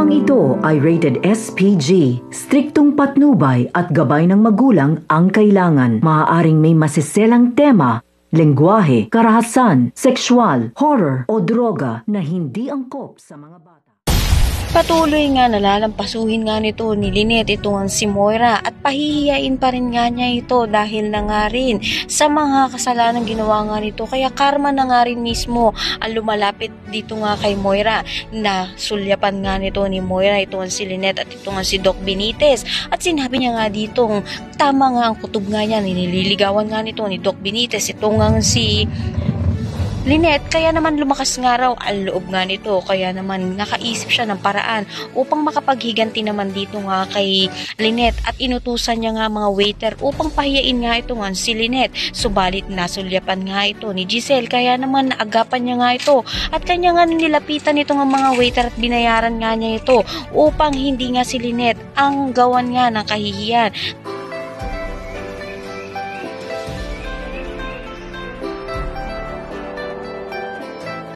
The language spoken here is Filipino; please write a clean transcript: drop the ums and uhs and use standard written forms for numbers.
Programang ito ay rated SPG. Striktong patnubay at gabay ng magulang ang kailangan. Maaaring may masiselang tema, lengguwahe, karahasan, sexual, horror o droga na hindi angkop sa mga bata. Patuloy nga nalalampasuhin nga nito ni Lynette itong si Moira at pahihiyain pa rin nga niya ito dahil na nga rin sa mga kasalanang ginawa nga nito. Kaya karma na nga rin mismo ang lumalapit dito nga kay Moira na sulyapan nga nito ni Moira itong si Lynette at itong si Doc Benitez. At sinabi niya nga dito tama nga ang kutob nga niya, nililigawan nga nito ni Doc Benitez itong si Lynette, kaya naman lumakas nga raw ang loob nga nito, kaya naman nakaisip siya ng paraan upang makapaghiganti naman dito nga kay Lynette at inutusan niya nga mga waiter upang pahiyain nga ito nga si Lynette. Subalit nasulyapan nga ito ni Giselle, kaya naman naagapan niya nga ito at kanya nga nilapitan ito nga mga waiter at binayaran nga niya ito upang hindi nga si Lynette ang gawan nga ng kahihiyan.